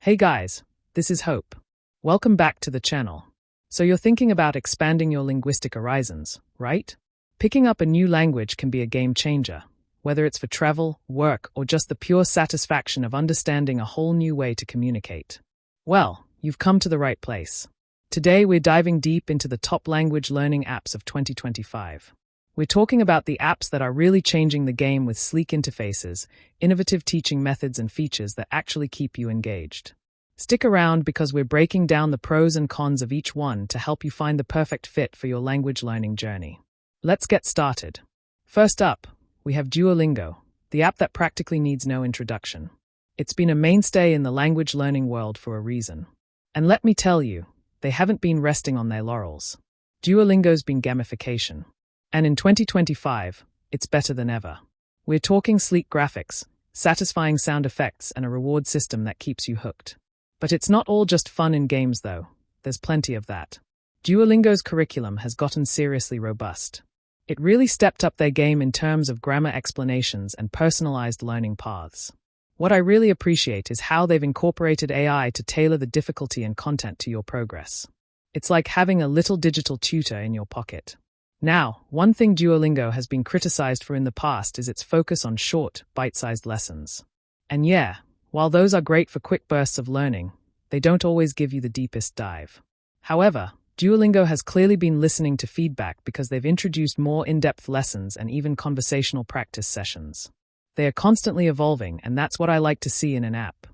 Hey guys, this is Hope. Welcome back to the channel. So you're thinking about expanding your linguistic horizons, right? Picking up a new language can be a game changer, whether it's for travel, work, or just the pure satisfaction of understanding a whole new way to communicate. Well, you've come to the right place. Today we're diving deep into the top language learning apps of 2025. We're talking about the apps that are really changing the game with sleek interfaces, innovative teaching methods, and features that actually keep you engaged. Stick around because we're breaking down the pros and cons of each one to help you find the perfect fit for your language learning journey. Let's get started. First up, we have Duolingo, the app that practically needs no introduction. It's been a mainstay in the language learning world for a reason. And let me tell you, they haven't been resting on their laurels. Duolingo's been gamification. And in 2025, it's better than ever. We're talking sleek graphics, satisfying sound effects, and a reward system that keeps you hooked. But it's not all just fun in games, though. There's plenty of that. Duolingo's curriculum has gotten seriously robust. It really stepped up their game in terms of grammar explanations and personalized learning paths. What I really appreciate is how they've incorporated AI to tailor the difficulty and content to your progress. It's like having a little digital tutor in your pocket. Now, one thing Duolingo has been criticized for in the past is its focus on short, bite-sized lessons. And yeah, while those are great for quick bursts of learning, they don't always give you the deepest dive. However, Duolingo has clearly been listening to feedback because they've introduced more in-depth lessons and even conversational practice sessions. They are constantly evolving, and that's what I like to see in an app.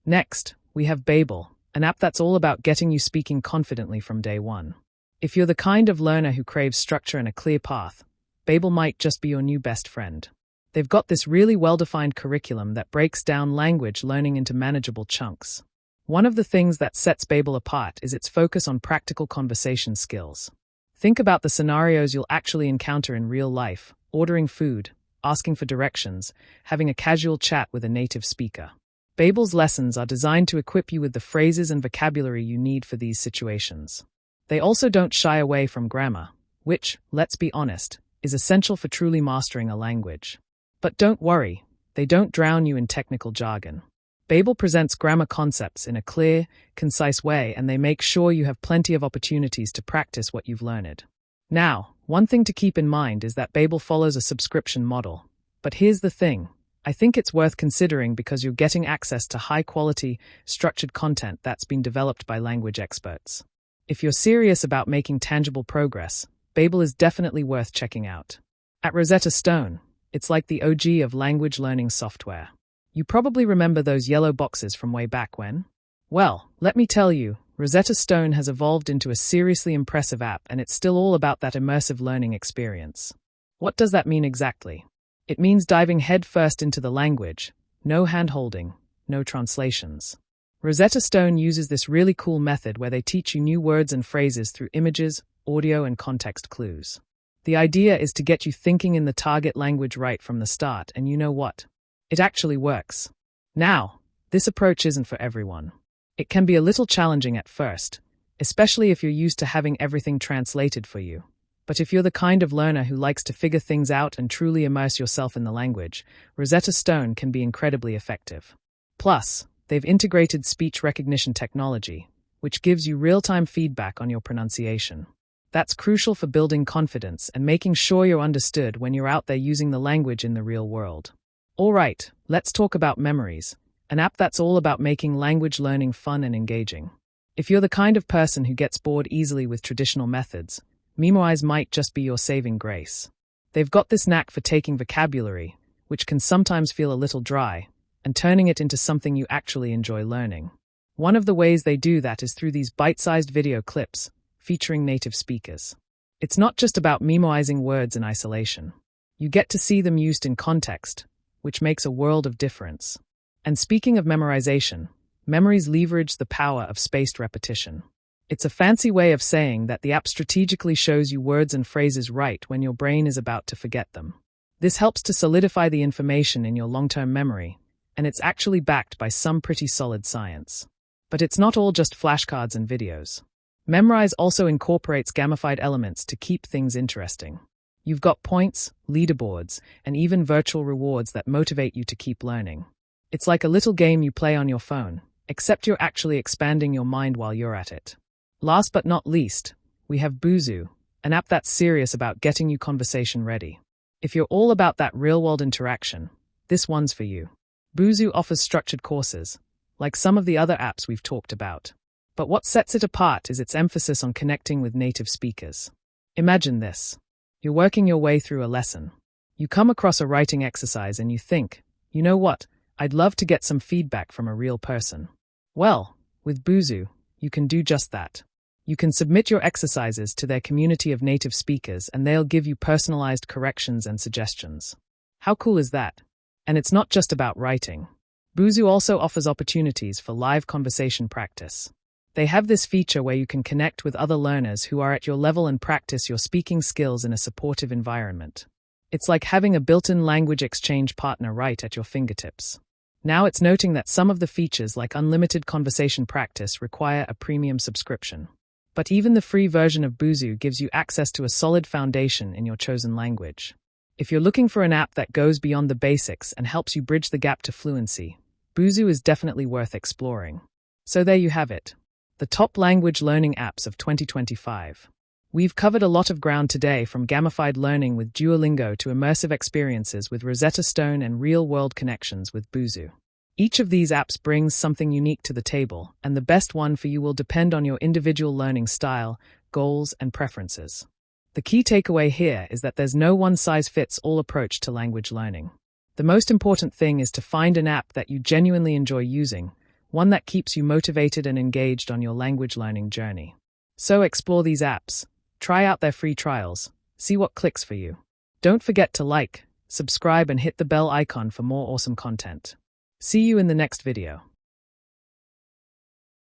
Next, we have Babbel, an app that's all about getting you speaking confidently from day one. If you're the kind of learner who craves structure and a clear path, Babbel might just be your new best friend. They've got this really well-defined curriculum that breaks down language learning into manageable chunks. One of the things that sets Babbel apart is its focus on practical conversation skills. Think about the scenarios you'll actually encounter in real life: ordering food, asking for directions, having a casual chat with a native speaker. Babbel's lessons are designed to equip you with the phrases and vocabulary you need for these situations. They also don't shy away from grammar, which, let's be honest, is essential for truly mastering a language. But don't worry, they don't drown you in technical jargon. Babbel presents grammar concepts in a clear, concise way, and they make sure you have plenty of opportunities to practice what you've learned. Now, one thing to keep in mind is that Babbel follows a subscription model. But here's the thing, I think it's worth considering because you're getting access to high-quality, structured content that's been developed by language experts. If you're serious about making tangible progress, Babbel is definitely worth checking out. At Rosetta Stone, it's like the OG of language learning software. You probably remember those yellow boxes from way back when? Well, let me tell you, Rosetta Stone has evolved into a seriously impressive app, and it's still all about that immersive learning experience. What does that mean exactly? It means diving headfirst into the language, no hand-holding, no translations. Rosetta Stone uses this really cool method where they teach you new words and phrases through images, audio, and context clues. The idea is to get you thinking in the target language right from the start, and you know what? It actually works. Now, this approach isn't for everyone. It can be a little challenging at first, especially if you're used to having everything translated for you. But if you're the kind of learner who likes to figure things out and truly immerse yourself in the language, Rosetta Stone can be incredibly effective. Plus, they've integrated speech recognition technology, which gives you real-time feedback on your pronunciation. That's crucial for building confidence and making sure you're understood when you're out there using the language in the real world. All right, let's talk about Memrise, an app that's all about making language learning fun and engaging. If you're the kind of person who gets bored easily with traditional methods, Memrise might just be your saving grace. They've got this knack for taking vocabulary, which can sometimes feel a little dry, and turning it into something you actually enjoy learning. One of the ways they do that is through these bite-sized video clips featuring native speakers. It's not just about memoizing words in isolation. You get to see them used in context, which makes a world of difference. And speaking of memorization, Memrise leverage the power of spaced repetition. It's a fancy way of saying that the app strategically shows you words and phrases right when your brain is about to forget them. This helps to solidify the information in your long-term memory, and it's actually backed by some pretty solid science. But it's not all just flashcards and videos. Memrise also incorporates gamified elements to keep things interesting. You've got points, leaderboards, and even virtual rewards that motivate you to keep learning. It's like a little game you play on your phone, except you're actually expanding your mind while you're at it. Last but not least, we have Busuu, an app that's serious about getting you conversation ready. If you're all about that real-world interaction, this one's for you. Busuu offers structured courses, like some of the other apps we've talked about. But what sets it apart is its emphasis on connecting with native speakers. Imagine this. You're working your way through a lesson. You come across a writing exercise and you think, you know what, I'd love to get some feedback from a real person. Well, with Busuu, you can do just that. You can submit your exercises to their community of native speakers and they'll give you personalized corrections and suggestions. How cool is that? And it's not just about writing. Busuu also offers opportunities for live conversation practice. They have this feature where you can connect with other learners who are at your level and practice your speaking skills in a supportive environment. It's like having a built-in language exchange partner right at your fingertips. Now it's noting that some of the features like unlimited conversation practice require a premium subscription. But even the free version of Busuu gives you access to a solid foundation in your chosen language. If you're looking for an app that goes beyond the basics and helps you bridge the gap to fluency, Busuu is definitely worth exploring. So there you have it. The top language learning apps of 2025. We've covered a lot of ground today, from gamified learning with Duolingo to immersive experiences with Rosetta Stone and real-world connections with Busuu. Each of these apps brings something unique to the table, and the best one for you will depend on your individual learning style, goals, and preferences. The key takeaway here is that there's no one-size-fits-all approach to language learning. The most important thing is to find an app that you genuinely enjoy using, one that keeps you motivated and engaged on your language learning journey. So explore these apps, try out their free trials, see what clicks for you. Don't forget to like, subscribe, and hit the bell icon for more awesome content. See you in the next video.